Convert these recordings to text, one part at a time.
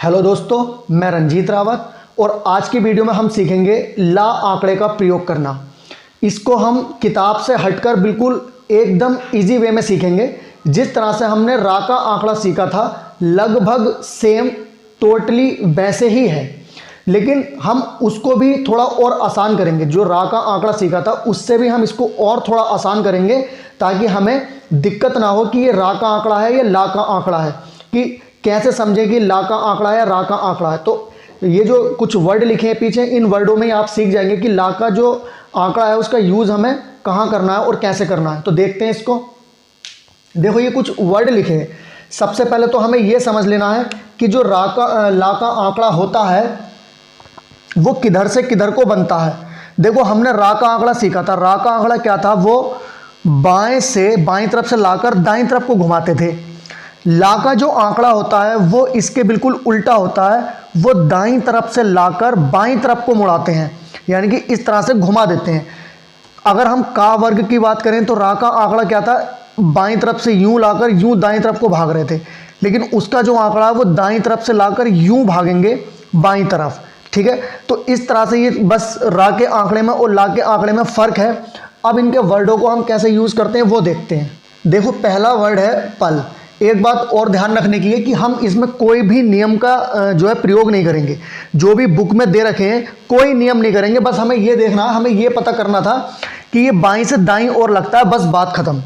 Hello दोस्तों, मैं रंजीत रावत और आज की वीडियो में हम सीखेंगे ला आंकड़े का प्रयोग करना। इसको हम किताब से हटकर बिल्कुल एकदम इजी वे में सीखेंगे। जिस तरह से हमने रा का आंकड़ा सीखा था लगभग सेम टोटली वैसे ही है, लेकिन हम उसको भी थोड़ा और आसान करेंगे। जो रा का आंकड़ा सीखा था उससे भी हम इसको और थोड़ा आसान करेंगे ताकि हमें दिक्कत ना हो कि ये रा का आंकड़ा है या ला का आंकड़ा है, कि कैसे समझे कि ला का आंकड़ा है या रा का आंकड़ा है। तो ये जो कुछ वर्ड लिखे हैं पीछे, इन वर्डों में आप सीख जाएंगे कि ला का जो आंकड़ा है उसका यूज़ हमें कहाँ करना है और कैसे करना है। तो देखते हैं इसको। देखो ये कुछ वर्ड लिखे हैं। सबसे पहले तो हमें ये समझ लेना है कि जो ला का आंकड़ा होता है वो किधर से किधर को बनता है। देखो हमने रा का आंकड़ा सीखा था। रा का आंकड़ा क्या था, वो बाएं से बाईं तरफ से लाकर दाईं तरफ को घुमाते थे। ला का जो आंकड़ा होता है वो इसके बिल्कुल उल्टा होता है, वो दाईं तरफ से लाकर बाईं तरफ को मुड़ाते हैं, यानी कि इस तरह से घुमा देते हैं। अगर हम का वर्ग की बात करें तो रा का आंकड़ा क्या था, बाईं तरफ से यूं लाकर यूं दाईं तरफ को भाग रहे थे, लेकिन उसका जो आंकड़ा है वो दाईं तरफ से लाकर यूं भागेंगे बाईं तरफ। ठीक है, तो इस तरह से ये बस रा के आंकड़े में और ला के आंकड़े में फ़र्क है। अब इनके वर्डों को हम कैसे यूज़ करते हैं वो देखते हैं। देखो पहला वर्ड है पल। एक बात और ध्यान रखने की है कि हम इसमें कोई भी नियम का जो है प्रयोग नहीं करेंगे। जो भी बुक में दे रखे हैं कोई नियम नहीं करेंगे। बस हमें ये देखना है, हमें ये पता करना था कि ये बाईं से दाईं ओर लगता है, बस बात खत्म।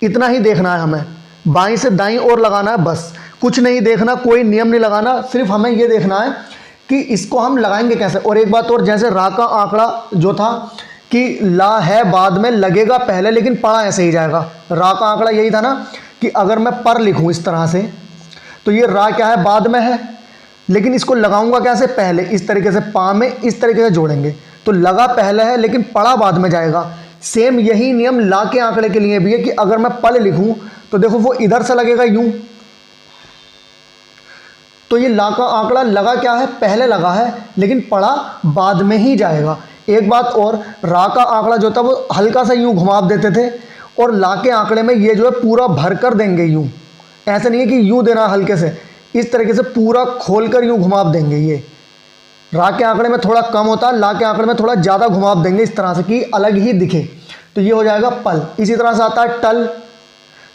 इतना ही देखना है हमें, बाईं से दाईं ओर लगाना है, बस कुछ नहीं देखना, कोई नियम नहीं लगाना। सिर्फ हमें ये देखना है कि इसको हम लगाएंगे कैसे। और एक बात और, जैसे रा का आंकड़ा जो था कि ला है बाद में लगेगा पहले, लेकिन पढ़ा ऐसे ही जाएगा। रा का आंकड़ा यही था ना कि अगर मैं पर लिखूं इस तरह से तो ये रा क्या है, बाद में है, लेकिन इसको लगाऊंगा कैसे, पहले। इस तरीके से पा में इस तरीके से जोड़ेंगे तो लगा पहले है लेकिन पढ़ा बाद में जाएगा। सेम यही नियम ला के आंकड़े के लिए भी है कि अगर मैं पल लिखूं तो देखो वो इधर से लगेगा यूं, तो ये ला का आंकड़ा लगा क्या है, पहले लगा है, लेकिन पढ़ा बाद में ही जाएगा। एक बात और, रा का आंकड़ा जो था वो हल्का सा यूं घुमा देते थे और ला के आंकड़े में ये जो है पूरा भर कर देंगे यूं। ऐसा नहीं है कि यूं देना हल्के से, इस तरीके से पूरा खोलकर यूं घुमाव देंगे। ये रा के आंकड़े में थोड़ा कम होता है, ला के आंकड़े में थोड़ा ज़्यादा घुमाव देंगे इस तरह से कि अलग ही दिखे। तो ये हो जाएगा पल। इसी तरह से आता है टल।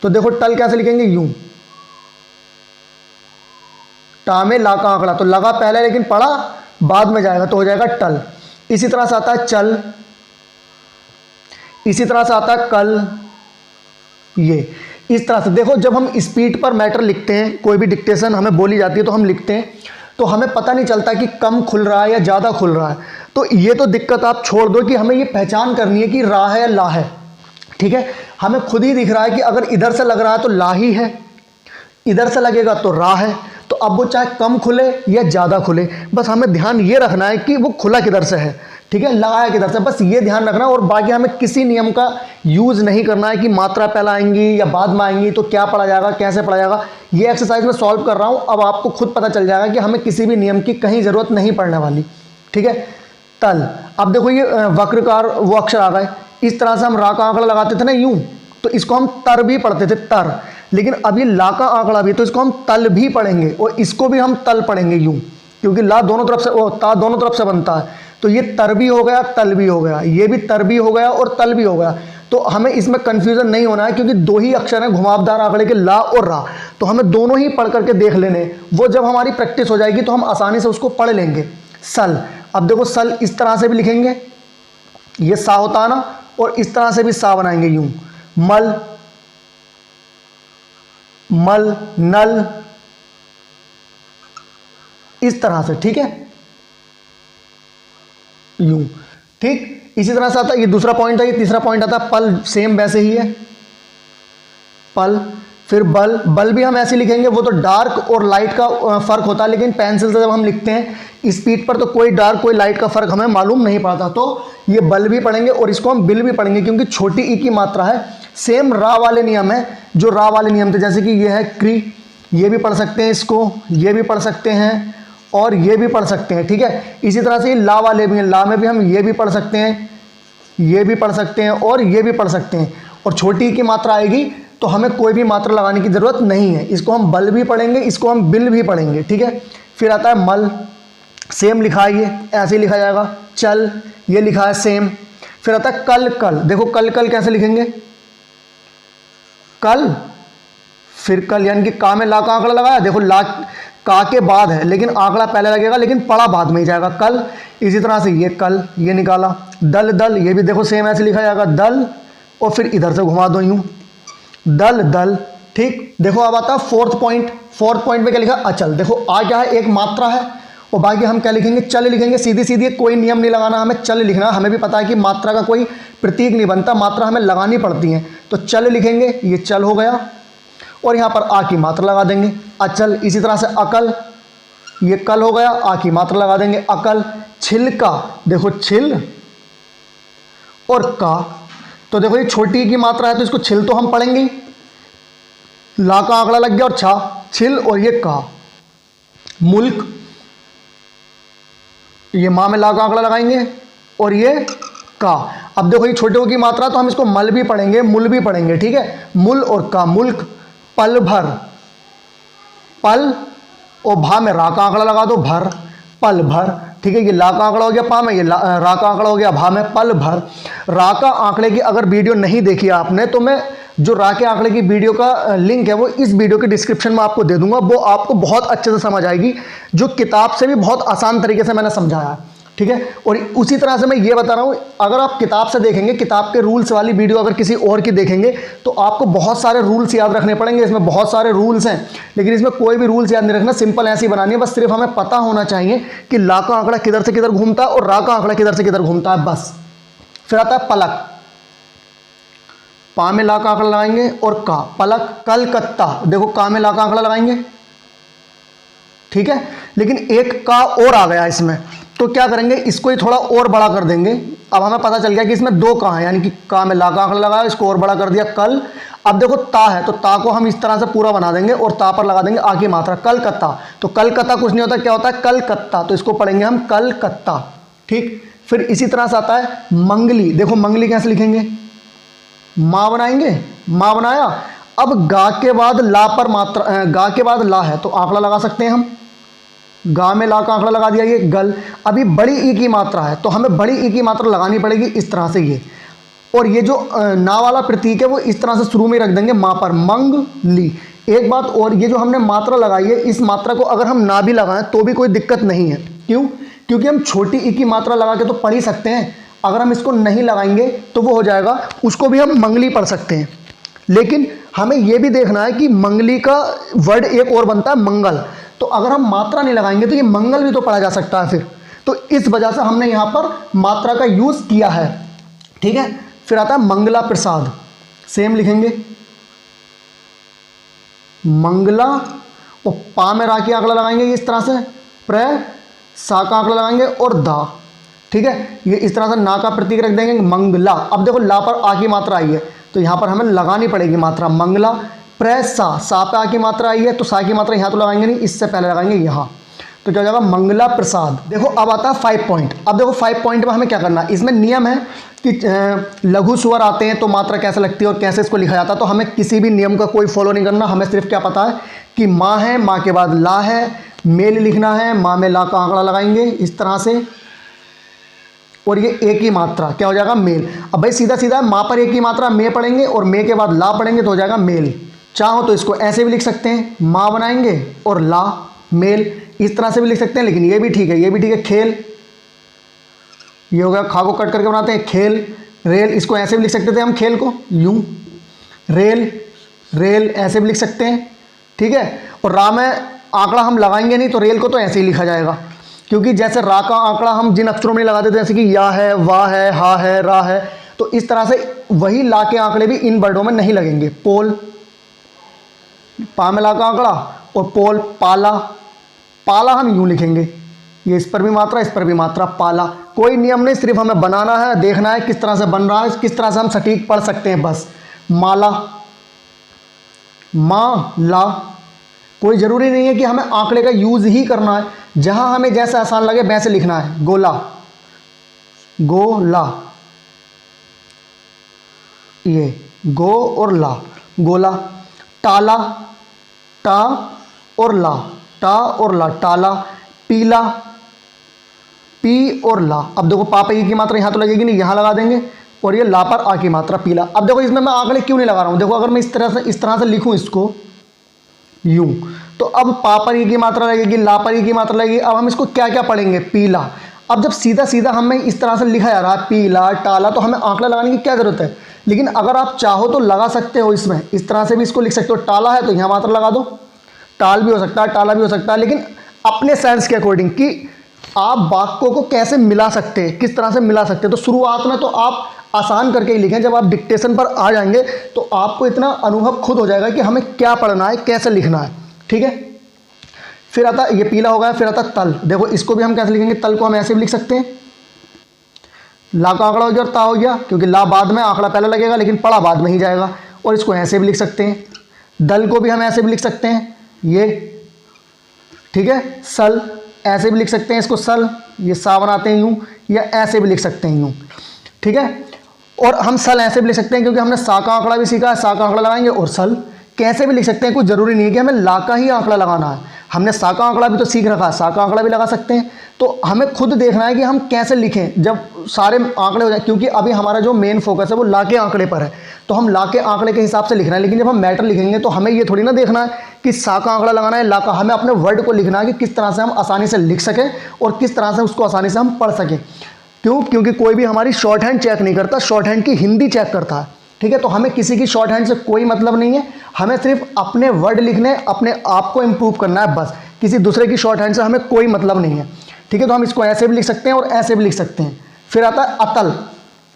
तो देखो टल कैसे लिखेंगे, यूं। टा में ला का आंकड़ा तो लगा पहले लेकिन पढ़ा बाद में जाएगा, तो हो जाएगा टल। इसी तरह से आता है चल। इसी तरह से आता है कल। ये इस तरह से देखो, जब हम स्पीड पर मैटर लिखते हैं, कोई भी डिक्टेशन हमें बोली जाती है तो हम लिखते हैं, तो हमें पता नहीं चलता कि कम खुल रहा है या ज़्यादा खुल रहा है। तो ये तो दिक्कत आप छोड़ दो कि हमें ये पहचान करनी है कि रा है या ला है। ठीक है, हमें खुद ही दिख रहा है कि अगर इधर से लग रहा है तो ला ही है, इधर से लगेगा तो रा है। तो अब वो चाहे कम खुले या ज़्यादा खुले, बस हमें ध्यान ये रखना है कि वो खुला किधर से है। ठीक है, लगाया किधर से, बस ये ध्यान रखना। और बाकी हमें किसी नियम का यूज़ नहीं करना है कि मात्रा पहले आएंगी या बाद में आएंगी तो क्या पढ़ा जाएगा, कैसे पढ़ा जाएगा। ये एक्सरसाइज में सॉल्व कर रहा हूँ, अब आपको खुद पता चल जाएगा कि हमें किसी भी नियम की कहीं ज़रूरत नहीं पड़ने वाली। ठीक है, तल। अब देखो ये वक्रकार वो अक्षर आ गए। इस तरह से हम रा का आंकड़ा लगाते थे ना यूँ, तो इसको हम तर भी पढ़ते थे, तर। लेकिन अभी ला का आंकड़ा भी, तो इसको हम तल भी पढ़ेंगे और इसको भी हम तल पढ़ेंगे यूं, क्योंकि ला दोनों तरफ से, ओ ता दोनों तरफ से बनता है। तो ये तर भी हो गया, तल भी हो गया, ये भी तर भी हो गया और तल भी हो गया। तो हमें इसमें कंफ्यूजन नहीं होना है, क्योंकि दो ही अक्षर हैं घुमावदार आंकड़े के, ला और रा। तो हमें दोनों ही पढ़ करके देख लेने, वो जब हमारी प्रैक्टिस हो जाएगी तो हम आसानी से उसको पढ़ लेंगे। सल। अब देखो सल इस तरह से भी लिखेंगे, ये सा होता है ना, और इस तरह से भी सा बनाएंगे यूं। मल, मल, नल, इस तरह से। ठीक है, यूं। ठीक, इसी तरह से आता है, ये दूसरा पॉइंट है। ये तीसरा पॉइंट आता है पल, सेम वैसे ही है, पल। फिर बल। बल भी हम ऐसे लिखेंगे, वो तो डार्क और लाइट का फर्क होता है, लेकिन पेंसिल से जब हम लिखते हैं स्पीड पर तो कोई डार्क कोई लाइट का फर्क हमें मालूम नहीं पड़ता। तो ये बल भी पढ़ेंगे और इसको हम बिल भी पढ़ेंगे, क्योंकि छोटी ई की मात्रा है। सेम रा वाले नियम है, जो रा वाले नियम थे, जैसे कि ये है क्री, ये भी पढ़ सकते हैं इसको, ये भी पढ़ सकते हैं और ये भी पढ़ सकते हैं। ठीक है, इसी तरह से ला वाले भी हैं, ला में भी हम ये भी पढ़ सकते हैं, ये भी पढ़ सकते हैं और ये भी पढ़ सकते हैं। और छोटी की मात्रा आएगी तो हमें कोई भी मात्रा लगाने की ज़रूरत नहीं है। इसको हम बल भी पढ़ेंगे, इसको हम बिल भी पढ़ेंगे। ठीक है, फिर आता है मल, सेम लिखा है, ये ऐसे ही लिखा जाएगा। चल, ये लिखा है सेम। फिर आता है कल कल, देखो कल कल कैसे लिखेंगे, कल, फिर कल, यानी कि का में ला का आंकड़ा लगाया, देखो ला का के बाद है लेकिन आंकड़ा पहले लगेगा, लेकिन पड़ा बाद में ही जाएगा, कल। इसी तरह से ये कल, ये निकाला। दल दल, ये भी देखो सेम ऐसे लिखा जाएगा, दल, और फिर इधर से घुमा दो यूं, दल दल। ठीक, देखो अब आता है फोर्थ पॉइंट। फोर्थ पॉइंट में क्या लिखा, अचल। देखो आ क्या है, एक मात्रा है, और बाकी हम क्या लिखेंगे, चल लिखेंगे। सीधी सीधी, कोई नियम नहीं लगाना, हमें चल लिखना। हमें भी पता है कि मात्रा का कोई प्रतीक नहीं बनता, मात्रा हमें लगानी पड़ती है, तो चल लिखेंगे, ये चल हो गया। और यहाँ पर आ की मात्रा लगा देंगे, अचल। इसी तरह से अकल, ये कल हो गया, आ की मात्रा लगा देंगे, अकल। छिलका, देखो छिल और का, तो देखो ये छोटी की मात्रा है तो इसको छिल तो हम पढ़ेंगे ही, ला का आंकड़ा लग गया और छा, छिल, और ये का। मुल्क, ये माँ में ला का आंकड़ा लगाएंगे, और ये का। अब देखो ये छोटे की मात्रा तो हम इसको मल भी पढ़ेंगे, मुल भी पढ़ेंगे, ठीक है, मुल और का, मुल्क। पल भर, पल और भा में रा का आंकड़ा लगा दो, भर, पल भर, ठीक है। ये ला का आंकड़ा हो गया पा में, ये रा का आंकड़ा हो गया भा में, पल भर। रा का आंकड़े की अगर वीडियो नहीं देखी आपने तो मैं जो रा के आंकड़े की वीडियो का लिंक है वो इस वीडियो के डिस्क्रिप्शन में आपको दे दूंगा, वो आपको बहुत अच्छे से समझ आएगी, जो किताब से भी बहुत आसान तरीके से मैंने समझाया है, ठीक है। और उसी तरह से मैं ये बता रहा हूँ, अगर आप किताब से देखेंगे, किताब के रूल्स वाली वीडियो अगर किसी और की देखेंगे तो आपको बहुत सारे रूल्स याद रखने पड़ेंगे। इसमें बहुत सारे रूल्स हैं, लेकिन इसमें कोई भी रूल्स याद नहीं रखना, सिंपल ऐसी बनानी है, बस सिर्फ हमें पता होना चाहिए कि ला का आंकड़ा किधर से किधर घूमता है और रा का आंकड़ा किधर से किधर घूमता है, बस। फिर आता है पलक, पा में ला का आंकड़ा लगाएंगे और का, पलक। कलकत्ता, देखो का में ला का आंकड़ा लगाएंगे, ठीक है, लेकिन एक का और आ गया इसमें, तो क्या करेंगे, इसको ही थोड़ा और बड़ा कर देंगे। अब हमें पता चल गया कि इसमें दो का है, यानी कि का में ला का आंकड़ा लगाया, इसको और बड़ा कर दिया, कल। अब देखो ता है, तो ता को हम इस तरह से पूरा बना देंगे और ता पर लगा देंगे आ की मात्रा, कलकत्ता। तो कलकत्ता कुछ नहीं होता, क्या होता है, कलकत्ता, तो इसको पढ़ेंगे हम कलकत्ता, ठीक। फिर इसी तरह से आता है मंगली, देखो मंगली कैसे लिखेंगे, माँ बनाएंगे, माँ बनाया। अब गा के बाद ला पर मात्रा, गा के बाद ला है तो आंकड़ा लगा सकते हैं हम, गा में ला का आंकड़ा लगा दिया, ये गल। अभी बड़ी ई की मात्रा है तो हमें बड़ी ई की मात्रा लगानी पड़ेगी इस तरह से, ये। और ये जो ना वाला प्रतीक है वो इस तरह से शुरू में रख देंगे, माँ पर, मंगली। एक बात और, ये जो हमने मात्रा लगाई है, इस मात्रा को अगर हम ना भी लगाएं तो भी कोई दिक्कत नहीं है, क्यों, क्योंकि हम छोटी ई की मात्रा लगा के तो पढ़ ही सकते हैं। अगर हम इसको नहीं लगाएंगे तो वो हो जाएगा, उसको भी हम मंगली पढ़ सकते हैं। लेकिन हमें यह भी देखना है कि मंगली का वर्ड एक और बनता है मंगल, तो अगर हम मात्रा नहीं लगाएंगे तो ये मंगल भी तो पढ़ा जा सकता है फिर, तो इस वजह से हमने यहां पर मात्रा का यूज किया है, ठीक है। फिर आता है मंगला प्रसाद, सेम लिखेंगे, मंगला, और पा में रा की आंकड़ा लगाएंगे इस तरह से, प्र, सा का आंकड़ा लगाएंगे और दा, ठीक है। ये इस तरह से ना का प्रतीक रख देंगे, मंगला। अब देखो ला पर आ की मात्रा आई है तो यहां पर हमें लगानी पड़ेगी मात्रा, मंगला। प्र, सा पे आ की मात्रा आई है तो सा की मात्रा यहां तो लगाएंगे नहीं, इससे पहले लगाएंगे यहां, तो क्या हो जाएगा, मंगला प्रसाद। देखो अब आता है 5 पॉइंट। अब देखो 5 पॉइंट में हमें क्या करना है, इसमें नियम है कि लघु स्वर आते हैं तो मात्रा कैसे लगती है और कैसे इसको लिखा जाता है, तो हमें किसी भी नियम का कोई फॉलो नहीं करना। हमें सिर्फ क्या पता है कि माँ है, माँ के बाद ला है, मेल लिखना है, माँ में ला का आंकड़ा लगाएंगे इस तरह से, और ये एक ही मात्रा क्या हो जाएगा, मेल। अब भाई सीधा सीधा माँ पर एक ही मात्रा मे पढ़ेंगे और मे के बाद ला पढ़ेंगे तो हो जाएगा मेल। चाहो तो इसको ऐसे भी लिख सकते हैं, माँ बनाएंगे और ला, मेल। इस तरह से भी लिख सकते हैं, लेकिन ये भी ठीक है, ये भी ठीक है, खेल, ये हो गया, खा को कट करके बनाते हैं, खेल। रेल, इसको ऐसे भी लिख सकते थे हम, खेल को यूं, रेल, रेल ऐसे भी लिख सकते हैं, ठीक है। और रा में आंकड़ा हम लगाएंगे नहीं तो रेल को तो ऐसे ही लिखा जाएगा, क्योंकि जैसे रा का आंकड़ा हम जिन अक्षरों में नहीं लगाते थे, जैसे कि या है, वाह है, हा है, रा है, तो इस तरह से वही ला के आंकड़े भी इन वर्डों में नहीं लगेंगे। पोल, पा में ला का आंकड़ा, और पोल, पाला, पाला हम यूं लिखेंगे, ये इस पर भी मात्रा, इस पर भी मात्रा, पाला। कोई नियम नहीं, सिर्फ हमें बनाना है, देखना है किस तरह से बन रहा है, किस तरह से हम सटीक पढ़ सकते हैं, बस। माला, माँ, ला, कोई ज़रूरी नहीं है कि हमें आंकड़े का यूज़ ही करना है, जहां हमें जैसा आसान लगे वैसे लिखना है। गोला, गोला, ये गो और ला, गोला। टाला, टा और ला, टा और ला, टाला, पीला, पी और ला। अब देखो पा पे ई की मात्रा यहाँ तो लगेगी नहीं, यहाँ लगा देंगे, और ये ला पर आ की मात्रा पीला। अब देखो इसमें मैं आंकड़े क्यों नहीं लगा रहा हूँ, देखो अगर मैं इस तरह से लिखूँ इसको यूं, तो अब पा पर ई की मात्रा लगेगी, ला पर ई की मात्रा लगेगी। अब हम इसको क्या क्या पढ़ेंगे, पीला। अब जब सीधा सीधा हमें इस तरह से लिखा जा रहा है पीला टाला, तो हमें आंकड़ा लगाने की क्या जरूरत है। लेकिन अगर आप चाहो तो लगा सकते हो, इसमें इस तरह से भी इसको लिख सकते हो, टाला है तो यहाँ मात्रा लगा दो, टाल भी हो सकता है, टाला भी हो सकता है, लेकिन अपने सेंस के अकॉर्डिंग कि आप वाक्यों को कैसे मिला सकते हैं, किस तरह से मिला सकते हैं। तो शुरुआत में तो आप आसान करके ही लिखें, जब आप डिक्टेशन पर आ जाएंगे तो आपको इतना अनुभव खुद हो जाएगा कि हमें क्या पढ़ना है, कैसे लिखना है, ठीक है। फिर आता ये पीला हो गया, फिर आता तल। देखो इसको भी हम कैसे लिखेंगे, तल को हम ऐसे भी लिख सकते हैं, ला का आंकड़ा हो गया और ता हो गया, क्योंकि ला बाद में आंकड़ा पहले लगेगा लेकिन पढ़ा बाद में ही जाएगा। और इसको ऐसे भी लिख सकते हैं, दल को भी हम ऐसे भी लिख सकते हैं, ये ठीक है। सल ऐसे भी लिख सकते हैं इसको, सल, ये सा बनाते हैं यूं, या ऐसे भी लिख सकते हैं यूं, ठीक है। और हम सल ऐसे भी लिख सकते हैं क्योंकि हमने सा का आंकड़ा भी सीखा है, सा का आंकड़ा लगाएंगे। और सल कैसे भी लिख सकते हैं, कुछ जरूरी नहीं है कि हमें ला का ही आंकड़ा लगाना है, हमने सा का आंकड़ा भी तो सीख रखा है, सा का आंकड़ा भी लगा सकते हैं। तो हमें खुद देखना है कि हम कैसे लिखें जब सारे आंकड़े हो जाए, क्योंकि अभी हमारा जो मेन फोकस है वो ला के आंकड़े पर है, तो हम ला के आंकड़े के हिसाब से लिखना है। लेकिन जब हम मैटर लिखेंगे तो हमें ये थोड़ी ना देखना है कि सा का आंकड़ा लगाना है, ला का। हमें अपने वर्ड को लिखना है कि किस तरह से हम आसानी से लिख सकें और किस तरह से उसको आसानी से हम पढ़ सकें। क्यों, क्योंकि कोई भी हमारी शॉर्ट हैंड चेक नहीं करता, शॉर्ट हैंड की हिंदी चेक करता है, ठीक है। तो हमें किसी की शॉर्ट हैंड से कोई मतलब नहीं है, हमें सिर्फ अपने वर्ड लिखने, अपने आप को इम्प्रूव करना है बस, किसी दूसरे की शॉर्ट हैंड से हमें कोई मतलब नहीं है, ठीक है। तो हम इसको ऐसे भी लिख सकते हैं और ऐसे भी लिख सकते हैं। फिर आता है अतल।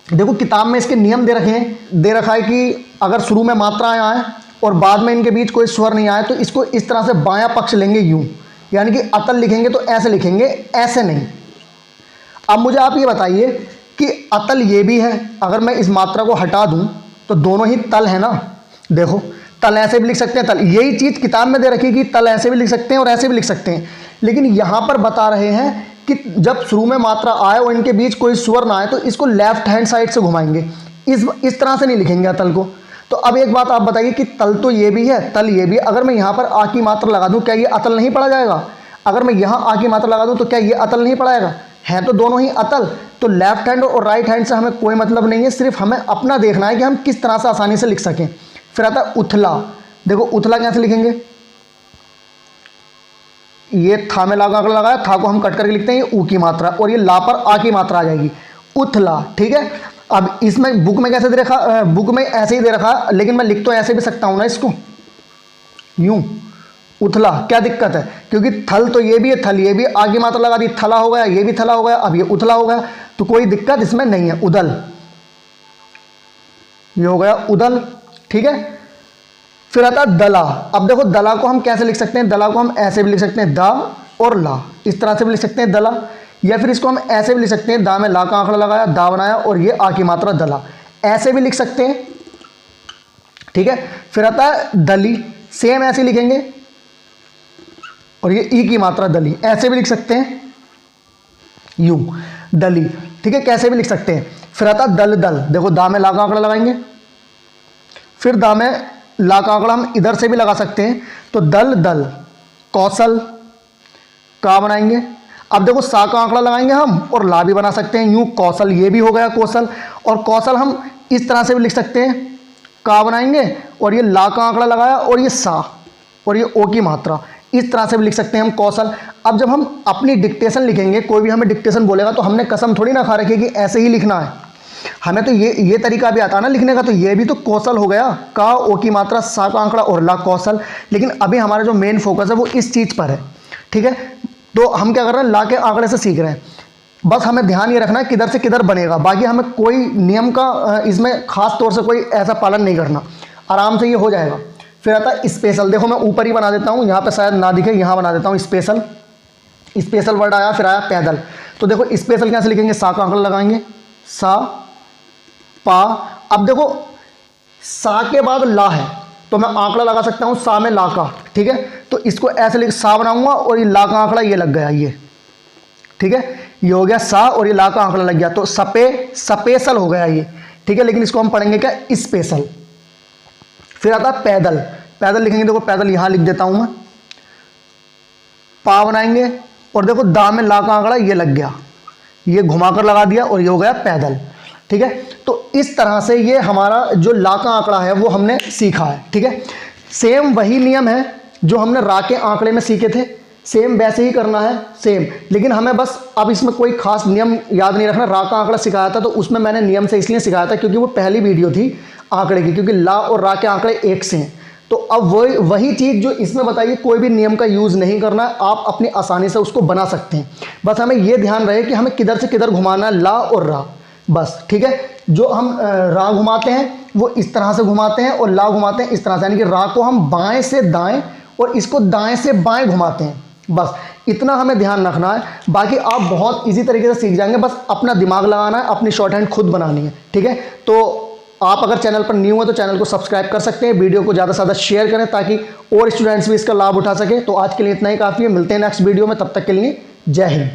देखो किताब में इसके नियम दे रखे हैं, दे रखा है कि अगर शुरू में मात्राएं आए और बाद में इनके बीच कोई स्वर नहीं आए तो इसको इस तरह से बायां पक्ष लेंगे यूं, यानी कि अतल लिखेंगे तो ऐसे लिखेंगे, ऐसे नहीं। अब मुझे आप ये बताइए कि अतल ये भी है, अगर मैं इस मात्रा को हटा दूं तो दोनों ही तल है ना। देखो तल ऐसे भी लिख सकते हैं, तल, यही चीज़ किताब में दे रखी है कि तल ऐसे भी लिख सकते हैं और ऐसे भी लिख सकते हैं। लेकिन यहाँ पर बता रहे हैं कि जब शुरू में मात्रा आए और इनके बीच कोई स्वर ना आए तो इसको लेफ्ट हैंड साइड से घुमाएंगे, इस तरह से नहीं लिखेंगे अतल को। तो अब एक बात आप बताइए कि तल तो ये भी है, तल ये भी, अगर मैं यहाँ पर आ की मात्रा लगा दूँ क्या ये अतल नहीं पढ़ा जाएगा। अगर मैं यहाँ आ की मात्रा लगा दूँ तो क्या ये अतल नहीं पढ़ाएगा, है तो दोनों ही अतल। तो लेफ्ट हैंड और राइट हैंड से हमें कोई मतलब नहीं है, सिर्फ हमें अपना देखना है कि हम किस तरह से आसानी से लिख सकें। फिर आता है उथला। देखो उथला कैसे लिखेंगे, ये था में ला का आंकड़ा लगाया, था को हम कट करके लिखते हैं, ये ऊ की मात्रा, और ये ला पर आ की मात्रा आ जाएगी, उथला, ठीक है। अब इसमें बुक में कैसे दे रखा, बुक में ऐसे ही दे रखा, लेकिन मैं लिख तो ऐसे भी सकता हूं ना इसको, यूं, उथला। क्या दिक्कत है, क्योंकि थल तो ये भी है, थल ये भी, आ की मात्रा लगा दी, थला हो गया, ये भी थला हो गया, अब ये उथला हो गया, तो कोई दिक्कत इसमें नहीं है। उदल, ये हो गया उदल, ठीक है। फिर आता है दला। अब देखो दला को हम कैसे लिख सकते हैं, दला को हम ऐसे भी लिख सकते हैं, दा और ला, इस तरह से भी लिख सकते हैं दला, या फिर इसको हम ऐसे भी लिख सकते हैं, दा में ला का आंकड़ा लगाया, दा बनाया और ये आ की मात्रा दला, ऐसे भी लिख सकते हैं, ठीक है। फिर आता है दली, सेम ऐसे लिखेंगे, और ये ई की मात्रा दली, ऐसे भी लिख सकते हैं यूं, दली, ठीक है, कैसे भी लिख सकते हैं। फिर आता है दल दल। देखो दा में ला का आंकड़ा लगाएंगे, फिर दा में ला का आंकड़ा हम इधर से भी लगा सकते हैं, तो दल दल, कौशल, का बनाएंगे। अब देखो सा का आंकड़ा लगाएंगे हम और ला भी बना सकते हैं यूं, कौशल, ये भी हो गया कौशल। और कौशल हम इस तरह से भी लिख सकते हैं, का बनाएंगे और ये ला का आंकड़ा लगाया और ये सा और ये ओ की मात्रा, इस तरह से भी लिख सकते हैं हम कौशल। अब जब हम अपनी डिक्टेशन लिखेंगे, कोई भी हमें डिक्टेशन बोलेगा तो हमने कसम थोड़ी ना खा रखी है कि ऐसे ही लिखना है, हमें तो ये तरीका भी आता है ना लिखने का, तो ये भी तो कौशल हो गया, का, ओ की मात्रा, सा का आंकड़ा और ला, कौशल। लेकिन अभी हमारा जो मेन फोकस है वो इस चीज़ पर है, ठीक है। तो हम क्या कर रहे हैं, ला के आंकड़े से सीख रहे हैं, बस हमें ध्यान ये रखना है किधर से किधर बनेगा, बाकी हमें कोई नियम का इसमें खास तौर से कोई ऐसा पालन नहीं करना, आराम से ये हो जाएगा। फिर आता है स्पेशल। देखो मैं ऊपर ही बना देता हूँ, यहाँ पे शायद ना दिखे, यहाँ बना देता हूँ स्पेशल, स्पेशल वर्ड आया। फिर आया पैदल। तो देखो स्पेशल कैसे लिखेंगे, सा का आंकड़ा लगाएंगे, सा पा। अब देखो सा के बाद ला है तो मैं आंकड़ा लगा सकता हूँ सा में ला का, ठीक है। तो इसको ऐसे लिख, सा बनाऊंगा और ये ला का आंकड़ा ये लग गया, ये ठीक है, ये हो गया सा और ये ला का आंकड़ा लग गया, तो स्पेशल हो गया ये, ठीक है। लेकिन इसको हम पढ़ेंगे क्या, स्पेशल। फिर आता है पैदल। पैदल लिखेंगे, देखो पैदल यहाँ लिख देता हूँ मैं, पा बनाएंगे और देखो दा में ला का आंकड़ा ये लग गया, ये घुमाकर लगा दिया और ये हो गया पैदल। ठीक है, तो इस तरह से ये हमारा जो ला का आंकड़ा है वो हमने सीखा है। ठीक है, सेम वही नियम है जो हमने रा के आंकड़े में सीखे थे, सेम वैसे ही करना है सेम, लेकिन हमें बस अब इसमें कोई खास नियम याद नहीं रखना। रा का आंकड़ा सिखाया था तो उसमें मैंने नियम से इसलिए सिखाया था क्योंकि वो पहली वीडियो थी आंकड़े की, क्योंकि ला और रा के आंकड़े एक से हैं। तो अब वही चीज़ जो इसमें बताइए, कोई भी नियम का यूज़ नहीं करना है, आप अपनी आसानी से उसको बना सकते हैं। बस हमें ये ध्यान रहे कि हमें किधर से किधर घुमाना है, ला और रा, बस। ठीक है, जो हम रा घुमाते हैं वो इस तरह से घुमाते हैं और ला घुमाते हैं इस तरह से, यानी कि रा को हम बाएं से दाएं और इसको दाएं से बाएं घुमाते हैं। बस इतना हमें ध्यान रखना है, बाकी आप बहुत इजी तरीके से सीख जाएंगे। बस अपना दिमाग लगाना है, अपनी शॉर्ट हैंड खुद बनानी है। ठीक है, तो आप अगर चैनल पर न्यू हो तो चैनल को सब्सक्राइब कर सकते हैं, वीडियो को ज़्यादा से ज़्यादा शेयर करें ताकि और स्टूडेंट्स भी इसका लाभ उठा सकें। तो आज के लिए इतना ही काफ़ी है, मिलते हैं नेक्स्ट वीडियो में, तब तक के लिए जय हिंद।